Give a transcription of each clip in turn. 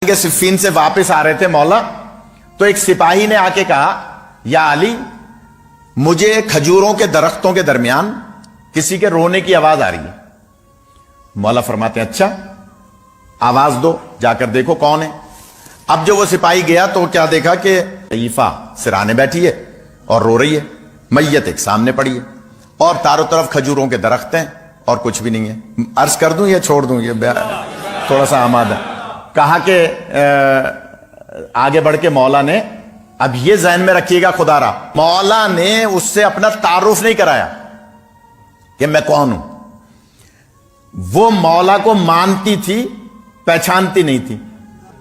کے صفین سے واپس آ رہے تھے مولا، تو ایک سپاہی نے آ کے کہا یا علی، مجھے کھجوروں کے درختوں کے درمیان کسی کے رونے کی آواز آ رہی ہے۔ مولا فرماتے ہیں اچھا آواز دو، جا کر دیکھو کون ہے۔ اب جو وہ سپاہی گیا تو کیا دیکھا کہ ضعیفہ سرانے بیٹھی ہے اور رو رہی ہے، میت ایک سامنے پڑی ہے اور چاروں طرف کھجوروں کے درخت ہیں اور کچھ بھی نہیں ہے۔ عرض کر دوں یا چھوڑ دوں، یہ تھوڑا سا آمادہ کہا کہ آگے بڑھ کے مولا نے، اب یہ ذہن میں رکھیے گا خدا را، مولا نے اس سے اپنا تعارف نہیں کرایا کہ میں کون ہوں۔ وہ مولا کو مانتی تھی، پہچانتی نہیں تھی۔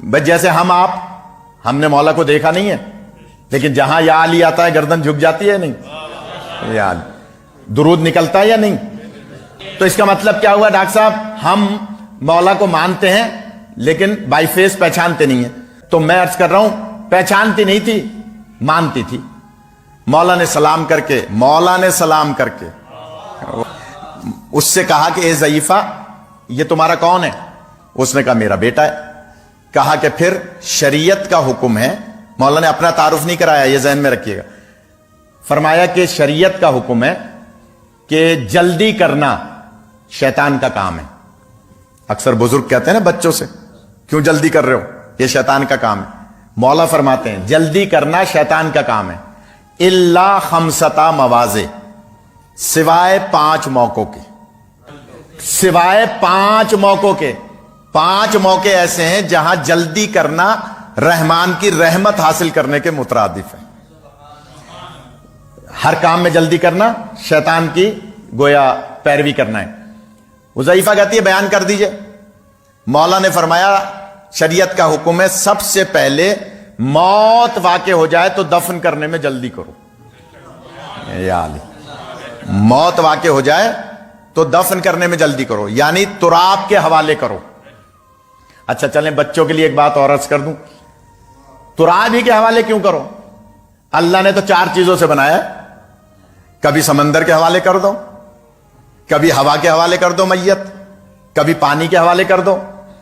بس جیسے ہم نے مولا کو دیکھا نہیں ہے، لیکن جہاں یا علی آتا ہے گردن جھک جاتی ہے نہیں، یا علی درود نکلتا ہے یا نہیں۔ تو اس کا مطلب کیا ہوا ڈاکٹر صاحب، ہم مولا کو مانتے ہیں لیکن بائی فیس پہچانتے نہیں ہیں۔ تو میں عرض کر رہا ہوں پہچانتی نہیں تھی، مانتی تھی۔ مولا نے سلام کر کے اس سے کہا کہ اے ضعیفہ، یہ تمہارا کون ہے؟ اس نے کہا میرا بیٹا ہے۔ کہا کہ پھر شریعت کا حکم ہے، مولا نے اپنا تعارف نہیں کرایا، یہ ذہن میں رکھیے گا۔ فرمایا کہ شریعت کا حکم ہے کہ جلدی کرنا شیطان کا کام ہے۔ اکثر بزرگ کہتے ہیں نا بچوں سے، کیوں جلدی کر رہے ہو، یہ شیطان کا کام ہے۔ مولا فرماتے ہیں جلدی کرنا شیطان کا کام ہے، الا خمسۃ مواضع، سوائے 5 موقعوں کے، سوائے 5 موقعوں کے۔ 5 موقع ایسے ہیں جہاں جلدی کرنا رحمان کی رحمت حاصل کرنے کے مترادف ہے۔ ہر کام میں جلدی کرنا شیطان کی گویا پیروی کرنا ہے۔ وہ ضعیفہ کہتی ہے بیان کر دیجئے۔ مولا نے فرمایا شریعت کا حکم ہے سب سے پہلے موت واقع ہو جائے تو دفن کرنے میں جلدی کرو۔ یا علی، موت واقع ہو جائے تو دفن کرنے میں جلدی کرو، یعنی تراب کے حوالے کرو۔ اچھا چلیں بچوں کے لیے ایک بات اور عرض کر دوں، تراب ہی کے حوالے کیوں کرو؟ اللہ نے تو 4 چیزوں سے بنایا ہے، کبھی سمندر کے حوالے کر دو، کبھی ہوا کے حوالے کر دو میت، کبھی پانی کے حوالے کر دو،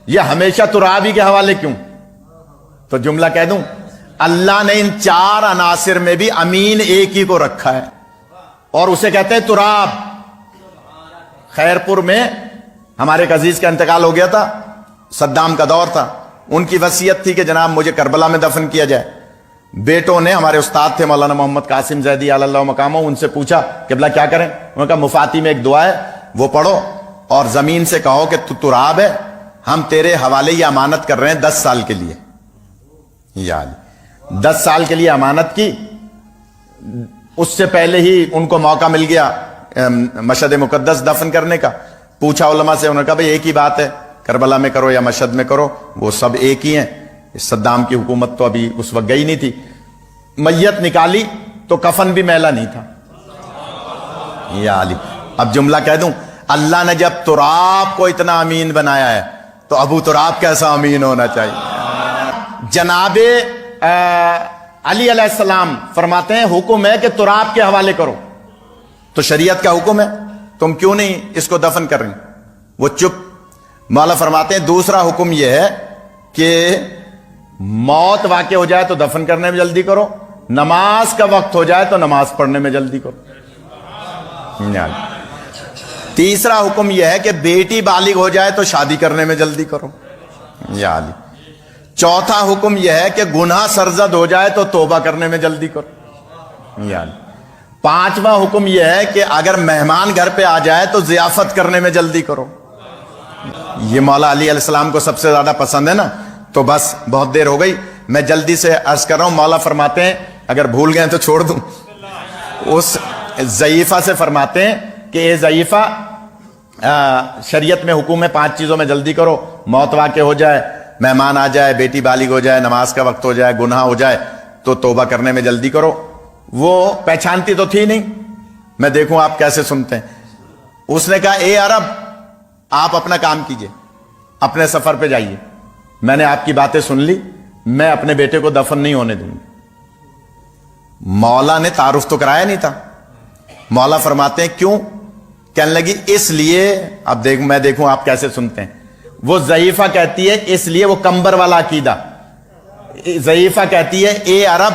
یہ ہمیشہ تراب ہی کے حوالے کیوں؟ تو جملہ کہہ دوں، اللہ نے ان 4 عناصر میں بھی امین ایک ہی کو رکھا ہے اور اسے کہتے ہیں تراب۔ خیرپور میں ہمارے ایک عزیز کا انتقال ہو گیا تھا، صدام کا دور تھا، ان کی وصیت تھی کہ جناب مجھے کربلا میں دفن کیا جائے۔ بیٹوں نے، ہمارے استاد تھے مولانا محمد قاسم زیدی علی اللہ مقامہ، ان سے پوچھا قبلہ کیا کریں؟ انہوں نے کہا مفاتی میں ایک دعا ہے وہ پڑھو اور زمین سے کہو کہ تو تراب ہے، ہم تیرے حوالے یہ امانت کر رہے ہیں 10 سال کے لیے۔ یا 10 سال کے لیے امانت کی۔ اس سے پہلے ہی ان کو موقع مل گیا مشہد مقدس دفن کرنے کا۔ پوچھا علماء سے، انہوں نے کہا بھئی ایک ہی بات ہے، کربلا میں کرو یا مشہد میں کرو، وہ سب ایک ہی ہیں۔ صدام کی حکومت تو ابھی اس وقت گئی نہیں تھی۔ میت نکالی تو کفن بھی میلا نہیں تھا۔ یا علی، اب جملہ کہہ دوں، اللہ نے جب تراب کو اتنا امین بنایا ہے تو ابو تراب کیسا امین ہونا چاہیے۔ جناب علی علیہ السلام فرماتے ہیں حکم ہے کہ تراب کے حوالے کرو، تو شریعت کا حکم ہے، تم کیوں نہیں اس کو دفن کر رہی؟ وہ چپ۔ مولا فرماتے ہیں دوسرا حکم یہ ہے کہ موت واقع ہو جائے تو دفن کرنے میں جلدی کرو، نماز کا وقت ہو جائے تو نماز پڑھنے میں جلدی کرو۔ تیسرا حکم یہ ہے کہ بیٹی بالغ ہو جائے تو شادی کرنے میں جلدی کرو۔ یا علی، چوتھا حکم یہ ہے کہ گناہ سرزد ہو جائے تو توبہ کرنے میں جلدی کرو۔ یا علی، 5واں حکم یہ ہے کہ اگر مہمان گھر پہ آ جائے تو ضیافت کرنے میں جلدی کرو۔ یہ مولا علی علیہ السلام کو سب سے زیادہ پسند ہے نا، تو بس بہت دیر ہو گئی، میں جلدی سے عرض کر رہا ہوں۔ مولا فرماتے ہیں اگر بھول گئے تو چھوڑ دوں۔ اس ضعیفہ سے فرماتے ہیں کہ اے ضعیفہ، شریعت میں حکم ہے 5 چیزوں میں جلدی کرو، موت واقع ہو جائے، مہمان آ جائے، بیٹی بالغ ہو جائے، نماز کا وقت ہو جائے، گناہ ہو جائے تو توبہ کرنے میں جلدی کرو۔ وہ پہچانتی تو تھی نہیں، میں دیکھوں آپ کیسے سنتے ہیں۔ اس نے کہا اے عرب، آپ اپنا کام کیجئے، اپنے سفر پہ جائیے، میں نے آپ کی باتیں سن لی، میں اپنے بیٹے کو دفن نہیں ہونے دوں گی۔ مولا نے تعارف تو کرایا نہیں تھا۔ مولا فرماتے ہیں کیوں؟ کہنے لگی اس لیے، اب میں دیکھوں آپ کیسے سنتے ہیں۔ وہ ضعیفہ کہتی ہے، اس لیے وہ کمبر والا عقیدہ، ضعیفہ کہتی ہے اے عرب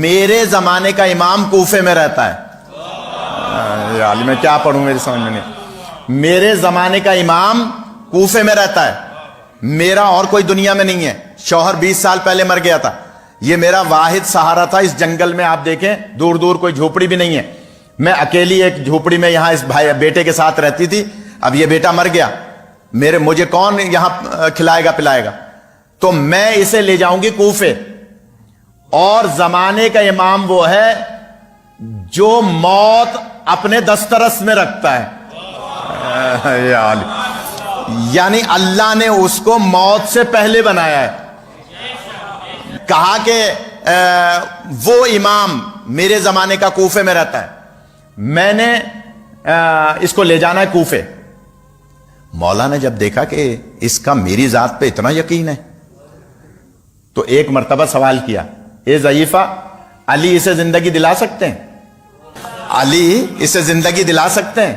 میرے زمانے کا امام کوفے میں رہتا ہے۔ یار میں کیا پڑھوں، میری سمجھ میں نہیں۔ میرے زمانے کا امام کوفے میں رہتا ہے، میرا اور کوئی دنیا میں نہیں ہے۔ شوہر 20 سال پہلے مر گیا تھا، یہ میرا واحد سہارا تھا اس جنگل میں۔ آپ دیکھیں دور دور کوئی جھوپڑی بھی نہیں ہے، میں اکیلی ایک جھوپڑی میں یہاں اس بھائی بیٹے کے ساتھ رہتی تھی۔ اب یہ بیٹا مر گیا، مجھے کون یہاں کھلائے گا پلائے گا؟ تو میں اسے لے جاؤں گی کوفے، اور زمانے کا امام وہ ہے جو موت اپنے دسترس میں رکھتا ہے۔ یعنی اللہ نے اس کو موت سے پہلے بنایا ہے۔ کہا کہ وہ امام میرے زمانے کا کوفے میں رہتا ہے، میں نے اس کو لے جانا ہے کوفے۔ مولا نے جب دیکھا کہ اس کا میری ذات پہ اتنا یقین ہے تو ایک مرتبہ سوال کیا، اے ضعیفہ علی اسے زندگی دلا سکتے ہیں؟ علی اسے زندگی دلا سکتے ہیں؟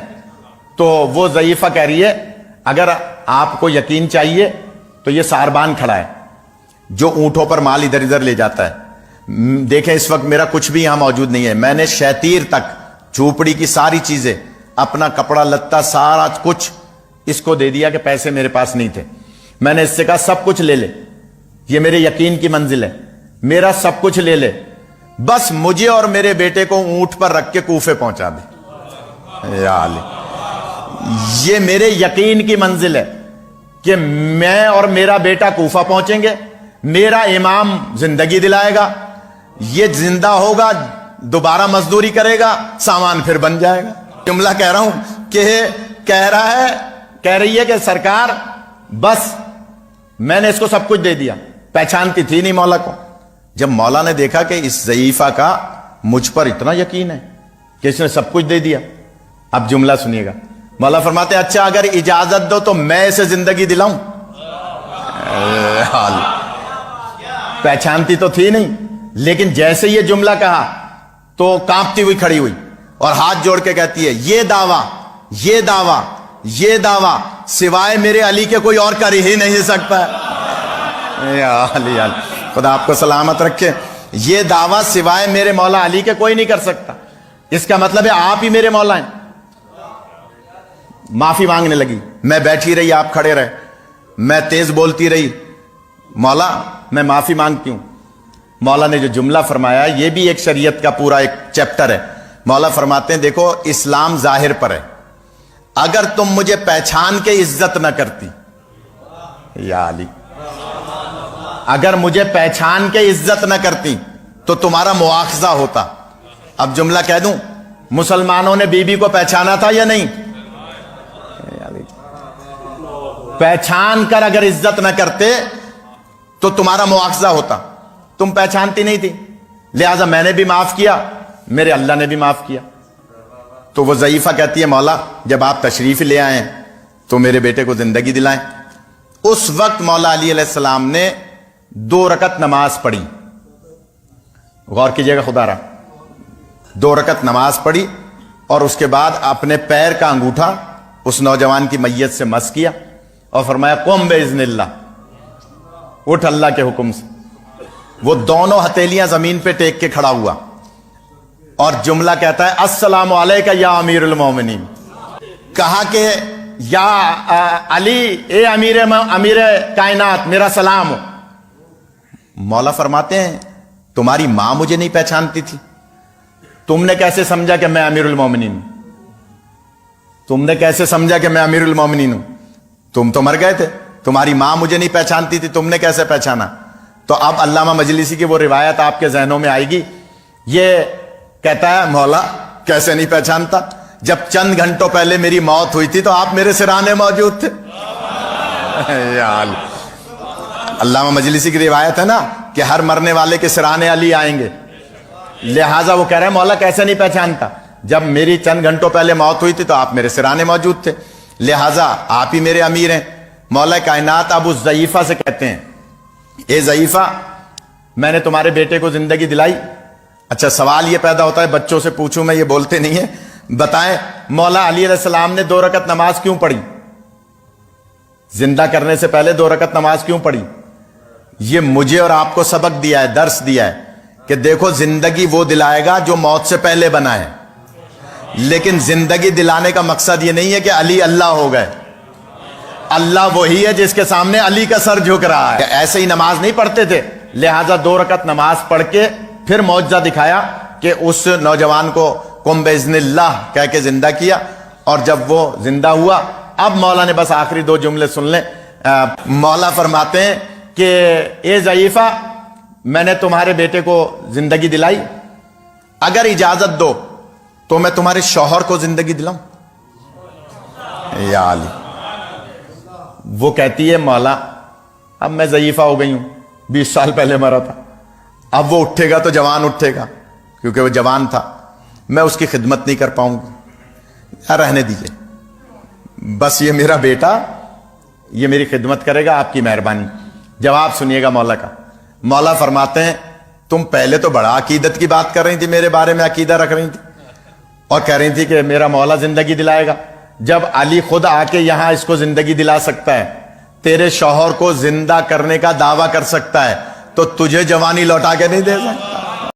تو وہ ضعیفہ کہہ رہی ہے اگر آپ کو یقین چاہیے تو یہ ساربان کھڑا ہے جو اونٹوں پر مال ادھر ادھر لے جاتا ہے۔ دیکھیں اس وقت میرا کچھ بھی یہاں موجود نہیں ہے، میں نے شیطیر تک جھوپڑی کی ساری چیزیں، اپنا کپڑا لتا سارا کچھ اس کو دے دیا کہ پیسے میرے پاس نہیں تھے۔ میں نے اس سے کہا سب کچھ لے لے، یہ میرے یقین کی منزل ہے، میرا سب کچھ لے لے، بس مجھے اور میرے بیٹے کو اونٹ پر رکھ کے کوفے پہنچا دے۔ یا علی، یہ میرے یقین کی منزل ہے کہ میں اور میرا بیٹا کوفہ پہنچیں گے، میرا امام زندگی دلائے گا، یہ زندہ ہوگا، دوبارہ مزدوری کرے گا، سامان پھر بن جائے گا۔ جملہ کہہ رہا ہوں کہ کہہ رہی ہے کہ سرکار بس میں نے اس کو سب کچھ دے دیا۔ پہچانتی تھی نہیں مولا کو۔ جب مولا نے دیکھا کہ اس ضعیفہ کا مجھ پر اتنا یقین ہے کہ اس نے سب کچھ دے دیا، اب جملہ سنیے گا۔ مولا فرماتے ہیں اچھا اگر اجازت دو تو میں اسے زندگی دلاؤں؟ پہچانتی تو تھی نہیں، لیکن جیسے یہ جملہ کہا تو کانپتی ہوئی کھڑی ہوئی اور ہاتھ جوڑ کے کہتی ہے یہ دعویٰ یہ دعویٰ یہ دعویٰ سوائے میرے علی کے کوئی اور کر ہی نہیں سکتا ہے۔ یا علی، خدا آپ کو سلامت رکھے۔ یہ دعویٰ سوائے میرے مولا علی کے کوئی نہیں کر سکتا، اس کا مطلب ہے آپ ہی میرے مولا ہیں۔ معافی مانگنے لگی، میں بیٹھی رہی آپ کھڑے رہے، میں تیز بولتی رہی، مولا میں معافی مانگتی ہوں۔ مولا نے جو جملہ فرمایا یہ بھی ایک شریعت کا پورا ایک چیپٹر ہے۔ مولا فرماتے ہیں دیکھو اسلام ظاہر پر ہے، اگر تم مجھے پہچان کے عزت نہ کرتی، یا علی اگر مجھے پہچان کے عزت نہ کرتی تو تمہارا مواخذہ ہوتا۔ اب جملہ کہہ دوں، مسلمانوں نے بی بی کو پہچانا تھا یا نہیں؟ پہچان کر اگر عزت نہ کرتے تو تمہارا مواخذہ ہوتا، تم پہچانتی نہیں تھی، لہذا میں نے بھی معاف کیا، میرے اللہ نے بھی معاف کیا۔ تو وہ ضعیفہ کہتی ہے مولا جب آپ تشریف لے آئیں تو میرے بیٹے کو زندگی دلائیں۔ اس وقت مولا علی علیہ السلام نے 2 رکعت نماز پڑھی، غور کیجئے گا خدا رہا، 2 رکعت نماز پڑھی اور اس کے بعد اپنے پیر کا انگوٹھا اس نوجوان کی میت سے مس کیا اور فرمایا قم باذن اللہ، اٹھ اللہ کے حکم سے۔ وہ دونوں ہتھیلیاں زمین پہ ٹیک کے کھڑا ہوا اور جملہ کہتا ہے السلام علیکہ یا امیر المومنین۔ کہا کہ یا علی اے امیر کائنات میرا سلام ہو۔ مولا فرماتے ہیں تمہاری ماں مجھے نہیں پہچانتی تھی، تم نے کیسے سمجھا کہ میں امیر المومنین ہوں؟ تم نے کیسے سمجھا کہ میں امیر المومنین ہوں؟ تم تو مر گئے تھے، تمہاری ماں مجھے نہیں پہچانتی تھی، تم نے کیسے پہچانا؟ تو اب علامہ مجلسی کی وہ روایت آپ کے ذہنوں میں آئے گی۔ یہ کہتا ہے مولا کیسے نہیں پہچانتا، جب چند گھنٹوں پہلے میری موت ہوئی تھی تو آپ میرے سرانے موجود تھے۔ علامہ مجلسی کی روایت ہے نا کہ ہر مرنے والے کے سرانے علی آئیں گے، لہٰذا وہ کہہ رہے ہیں مولا کیسے نہیں پہچانتا، جب میری چند گھنٹوں پہلے موت ہوئی تھی تو آپ میرے سرانے موجود تھے، لہٰذا آپ ہی میرے امیر ہیں۔ مولا کائنات اب اس ضعیفہ سے کہتے ہیں اے ضعیفہ میں نے تمہارے بیٹے کو زندگی دلائی۔ اچھا سوال یہ پیدا ہوتا ہے، بچوں سے پوچھوں میں، یہ بولتے نہیں ہیں، بتائیں مولا علی علیہ السلام نے 2 رکعت نماز کیوں پڑھی؟ زندہ کرنے سے پہلے 2 رکعت نماز کیوں پڑھی؟ یہ مجھے اور آپ کو سبق دیا ہے، درس دیا ہے کہ دیکھو زندگی وہ دلائے گا جو موت سے پہلے بنا ہے، لیکن زندگی دلانے کا مقصد یہ نہیں ہے کہ علی اللہ ہو گئے۔ اللہ وہی ہے جس کے سامنے علی کا سر جھک رہا ہے۔ ایسے ہی نماز نہیں پڑھتے تھے، لہٰذا 2 رکعت نماز پڑھ کے پھر معجزہ دکھایا کہ اس نوجوان کو قم باذن اللہ کہہ کے زندہ کیا، اور جب وہ زندہ ہوا، اب مولا نے بس آخری 2 جملے سن لیں۔ مولا فرماتے ہیں کہ اے ضعیفہ، میں نے تمہارے بیٹے کو زندگی دلائی، اگر اجازت دو تو میں تمہارے شوہر کو زندگی دلاؤں؟ یا علی، وہ کہتی ہے مولا اب میں ضعیفہ ہو گئی ہوں، 20 سال پہلے مرا تھا، اب وہ اٹھے گا تو جوان اٹھے گا، کیونکہ وہ جوان تھا، میں اس کی خدمت نہیں کر پاؤں گی، رہنے دیجئے، بس یہ میرا بیٹا، یہ میری خدمت کرے گا، آپ کی مہربانی۔ جواب سنیے گا مولا کا۔ مولا فرماتے ہیں تم پہلے تو بڑا عقیدت کی بات کر رہی تھی، میرے بارے میں عقیدہ رکھ رہی تھی اور کہہ رہی تھی کہ میرا مولا زندگی دلائے گا، جب علی خود آ کے یہاں اس کو زندگی دلا سکتا ہے، تیرے شوہر کو زندہ کرنے کا دعویٰ کر سکتا ہے، تو تجھے جوانی لوٹا کے نہیں دے سکتا؟